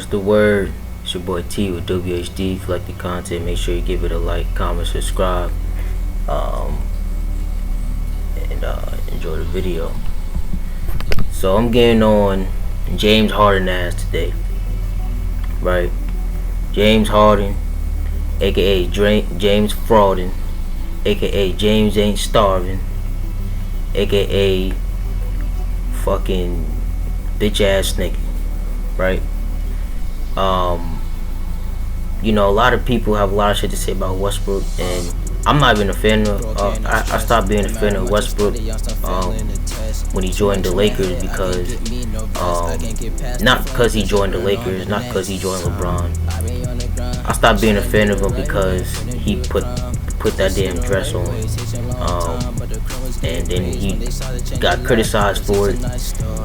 What's the word? It's your boy T with WHD. If you like the content, make sure you give it a like, comment, subscribe, and enjoy the video. So I'm getting on James Harden ass today, right? James Harden, aka James Frauden, aka James Ain't Starving, aka fucking bitch ass nigga, right? You know, a lot of people have a lot of shit to say about Westbrook, and I'm not even a fan of. I stopped being a fan of Westbrook when he joined the Lakers because, not because he joined the Lakers, not because he joined LeBron. I stopped being a fan of him because he put that damn dress on, and then he got criticized for it,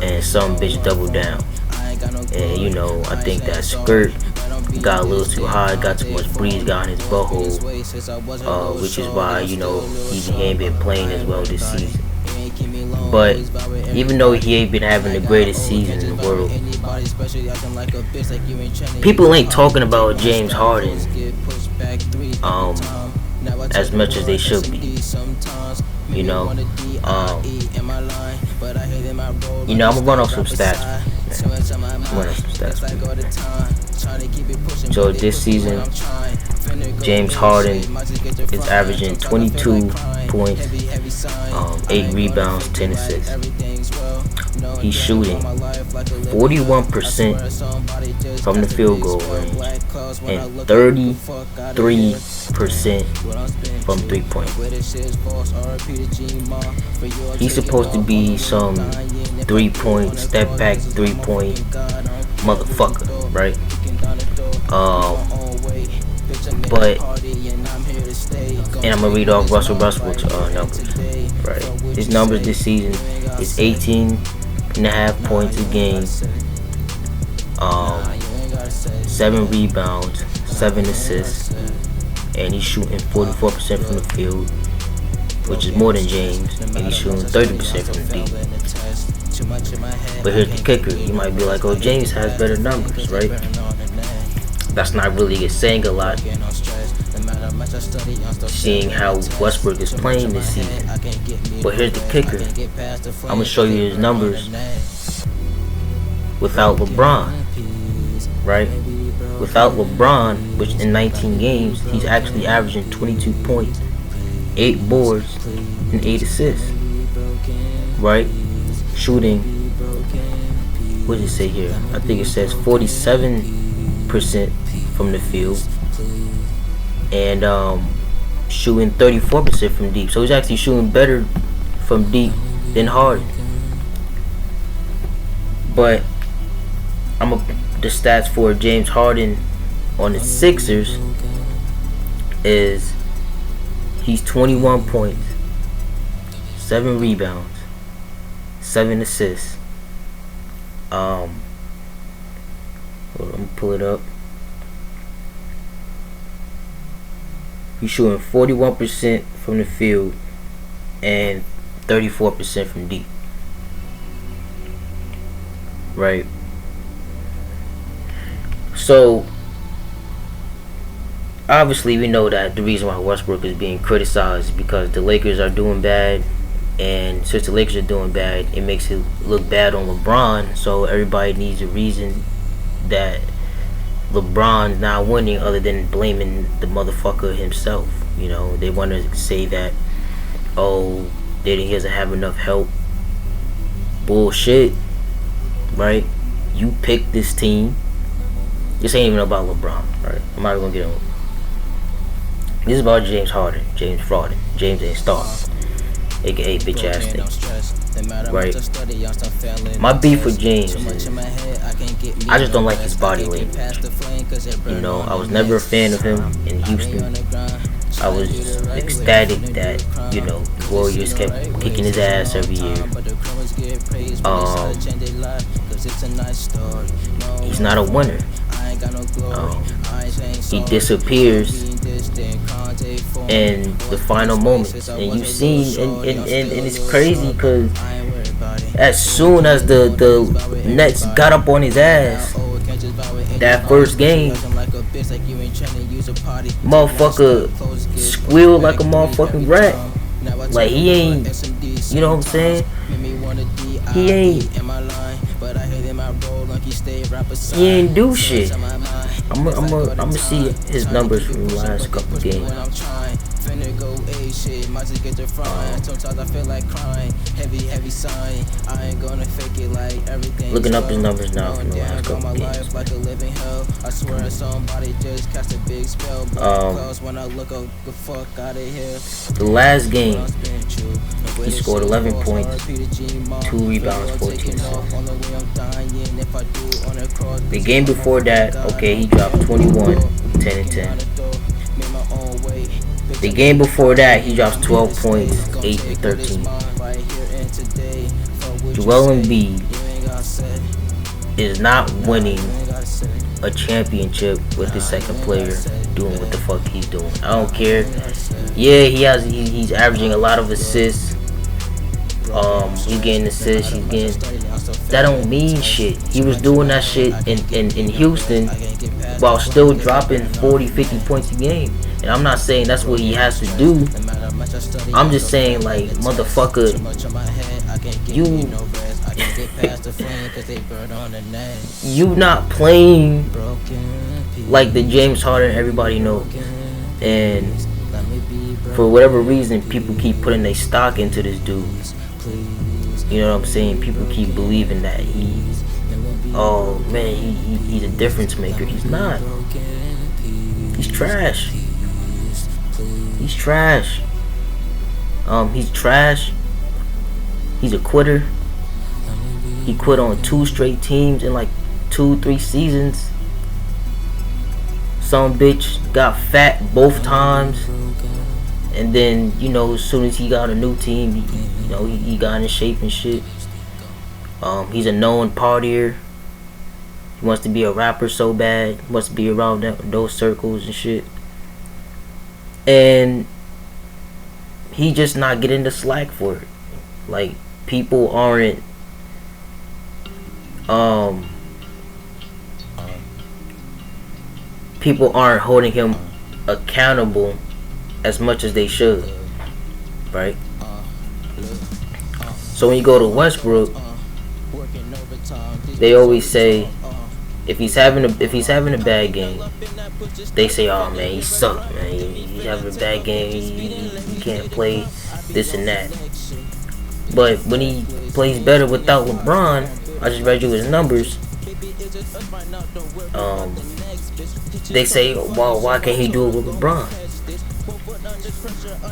and some bitch doubled down. And you know, I think that skirt got a little too high, got too much breeze, got in his butthole, which is why, you know, he ain't been playing as well this season. But even though he ain't been having the greatest season in the world, people ain't talking about James Harden as much as they should be. You know, I'm gonna run off some stats. So this season, James Harden is averaging 22 points, 8 rebounds, 10 assists. He's shooting 41% from the field goal range and 33% from 3-point. He's supposed to be some 3-point, step back 3-point motherfucker, right? But, and I'm gonna read off Russell Westbrook's numbers, right? His numbers this season is 18.5 points a game, 7 rebounds, 7 assists, and he's shooting 44% from the field, which is more than James, and he's shooting 30% from the deep. But here's the kicker: you might be like, "Oh, James has better numbers, right?" That's not really saying a lot, seeing how Westbrook is playing this season. But here's the kicker: I'm gonna show you his numbers without LeBron, right? Without LeBron, which in 19 games, he's actually averaging 22 points, 8 boards, and 8 assists, right? Shooting, what does it say here? I think it says 47% from the field, and shooting 34% from deep. So he's actually shooting better from deep than Harden. But the stats for James Harden on the Sixers is he's 21 points, 7 rebounds, 7 assists. Hold on, let me pull it up. He's shooting 41% from the field and 34% from deep, right? So obviously we know that the reason why Westbrook is being criticized is because the Lakers are doing bad, and since the Lakers are doing bad, it makes it look bad on LeBron. So everybody needs a reason that LeBron's not winning other than blaming the motherfucker himself. You know, they want to say that, oh, he doesn't have enough help. Bullshit, right? You picked this team. This ain't even about LeBron, right? I'm not even gonna get on. This is about James Harden, James Frauden, James Ain't Starving, aka bitch ass nigga, right? My beef with James is, I just don't like his body language. You know, I was never a fan of him in Houston. I was ecstatic that, you know, the Warriors kept kicking his ass every year. He's not a winner. He disappears in the final moments, and you've seen, and it's crazy because as soon as the Nets got up on his ass, that first game, motherfucker squealed like a motherfucking rat. Like he ain't, you know what I'm saying? He ain't do shit. I'ma see his numbers from the last couple games. Looking up his numbers now from the last couple games. The last game, he scored 11 points, 2 rebounds, 14 assists. The game before that, okay, he dropped 21, 10 and 10. The game before that, he drops 12 points, 8 and 13. Joel Embiid is not winning a championship with the second player doing what the fuck he's doing. I don't care. Yeah, he's averaging a lot of assists. He's getting assists. He's getting. That don't mean shit. He was doing that shit in Houston while still dropping 40, 50 points a game. And I'm not saying that's what he has to do. I'm just saying, like, motherfucker, you not playing like the James Harden everybody knows. And for whatever reason, people keep putting their stock into this dude. You know what I'm saying? People keep believing that he's a difference maker. He's not. He's trash. He's trash. He's trash. He's a quitter. He quit on 2 straight teams in like 2-3 seasons. Some bitch got fat both times. And then, you know, as soon as he got a new team, he got in shape and shit. He's a known partier. He wants to be a rapper so bad. He wants to be around those circles and shit. And he just not getting the slack for it. Like, people aren't holding him accountable as much as they should, right? So when you go to Westbrook, they always say if he's having a bad game, they say, oh man, he sucked, man. He's having a bad game. He can't play this and that. But when he plays better without LeBron, I just read you his numbers. They say, well, why can't he do it with LeBron?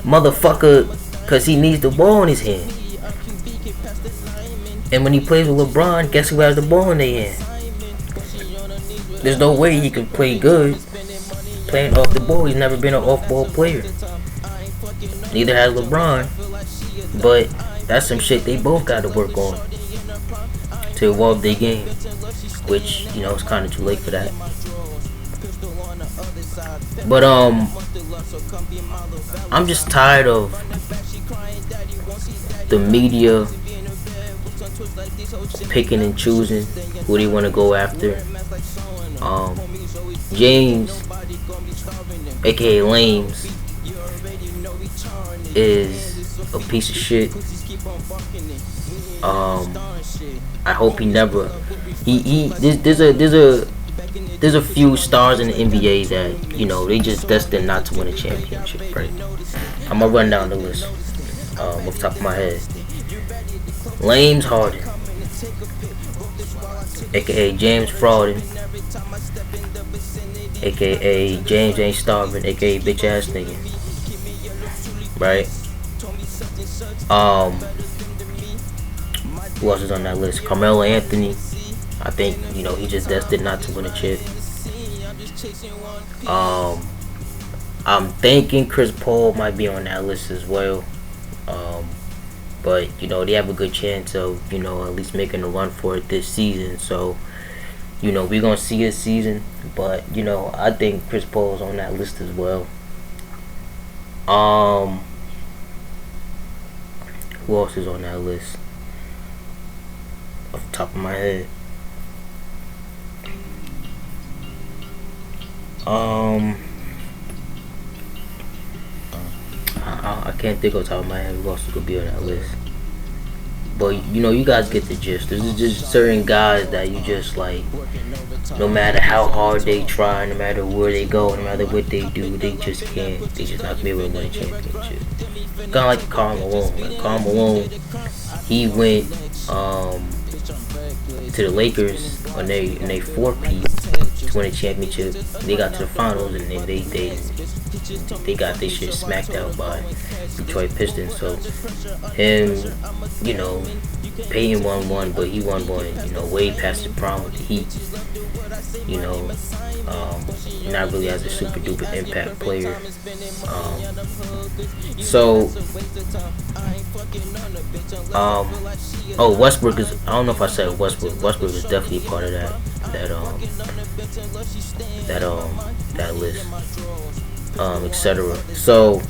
Motherfucker, because he needs the ball in his hand. And when he plays with LeBron, guess who has the ball in their hand? There's no way he can play good playing off the ball. He's never been an off-ball player. Neither has LeBron. But that's some shit they both got to work on to evolve their game. Which, you know, it's kind of too late for that. But I'm just tired of the media picking and choosing who they want to go after. James, aka Lames, is a piece of shit. I hope he never. There's a few stars in the NBA that, you know, they just destined not to win a championship, right? I'm gonna run down the list off the top of my head. Lames Harden, aka James Frauden, aka James ain't starving, aka bitch ass nigga, right? Who else is on that list? Carmelo Anthony. I think, you know, he just destined not to win a chip. I'm thinking Chris Paul might be on that list as well. But, you know, they have a good chance of, you know, at least making a run for it this season. So, you know, we're going to see his season. But, you know, I think Chris Paul's on that list as well. Who else is on that list? Off the top of my head. I can't think of the top of my head who else could be on that list. But you know, you guys get the gist. There's just certain guys that you just like, no matter how hard they try, no matter where they go, no matter what they do, they just can't. They just not gonna be able to win a championship. Kind of like Karl Malone. Like Karl Malone, he went to the Lakers on they 4-peat to win a championship. They got to the finals and then they got their shit smacked out by Detroit Pistons. So him, you know, Peyton won one, but he won one, you know, way past the prime with the Heat. You know, not really as a super duper impact player. Oh, Westbrook is. I don't know if I said Westbrook. Westbrook is definitely a part of that list. Etc. So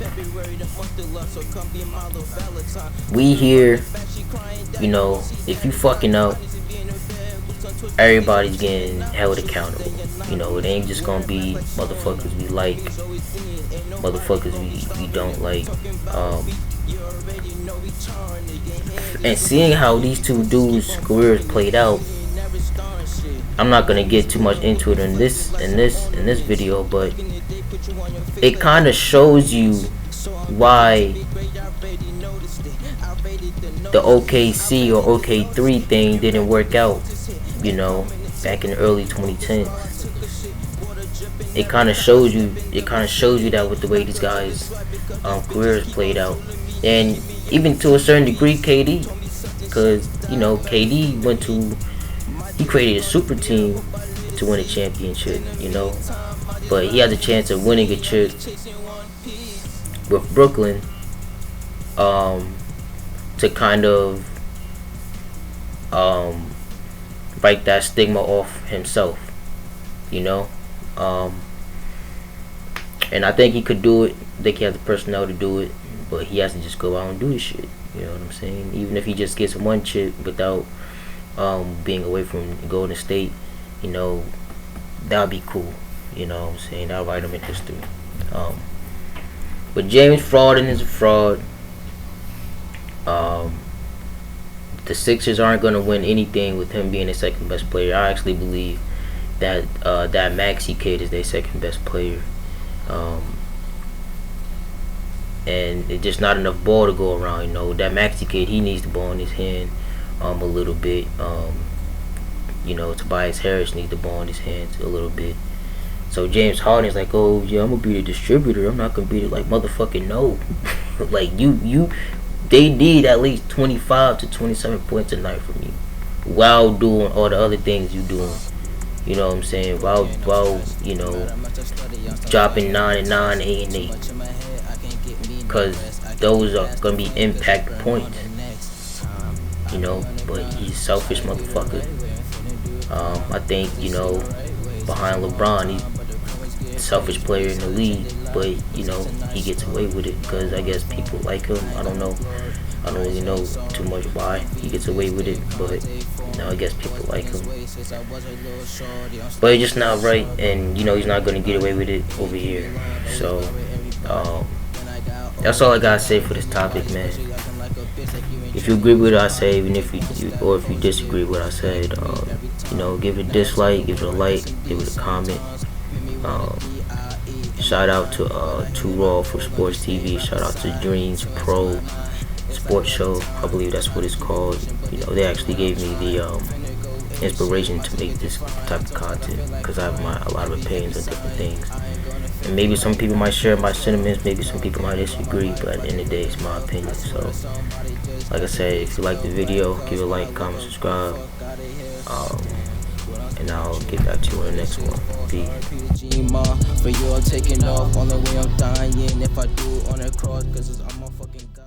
we here, you know, if you fucking up, everybody's getting held accountable. You know, it ain't just gonna be motherfuckers we like, motherfuckers we don't like. And seeing how these two dudes' careers played out, I'm not gonna get too much into it in this video, but it kind of shows you why the OKC or OK3 thing didn't work out, you know, back in the early 2010s. It kind of shows you that with the way these guys' careers played out, and even to a certain degree, KD, because you know KD he created a super team to win a championship, you know, but he had the chance of winning a chip with Brooklyn, to kind of write that stigma off himself, you know. And I think he could do it. I think he has the personnel to do it, but he has to just go out and do his shit. You know what I'm saying? Even if he just gets one chip without being away from Golden State, you know, that would be cool. You know what I'm saying? That'll write him in history. But James Frauden is a fraud. The Sixers aren't going to win anything with him being the second best player. I actually believe that that Maxey kid is their second best player. And it's just not enough ball to go around. You know, that Maxey kid, he needs the ball in his hand a little bit. You know, Tobias Harris needs the ball in his hands a little bit. So James Harden is like, oh yeah, I'm gonna be the distributor. I'm not gonna be the, like, motherfucking no. Like they need at least 25 to 27 points a night from you, while doing all the other things you doing. You know what I'm saying? While you know, dropping 9 and 9, 8 and 8, because those are gonna be impact points. You know, but he's a selfish motherfucker. I think, you know, behind LeBron, he's a selfish player in the league, but you know, he gets away with it because I guess people like him. I don't know. I don't really know too much why he gets away with it, but you know, I guess people like him. But it's just not right, and you know, he's not gonna get away with it over here. So that's all I gotta say for this topic, man. If you agree with what I say, even if you disagree with what I said, you know, give it a dislike, give it a like, give it a comment. Shout out to Too Raw for Sports TV. Shout out to Dreams Pro Sports Show. I believe that's what it's called. You know, they actually gave me the inspiration to make this type of content because I have a lot of opinions on different things. And maybe some people might share my sentiments, maybe some people might disagree, but at the end of the day, it's my opinion. So, like I said, if you like the video, give it a like, comment, subscribe, and I'll get back to you on the next one. Peace. For you, I'm taking off on the way I'm dying. If I do on a cross, cause I'm a fucking guy.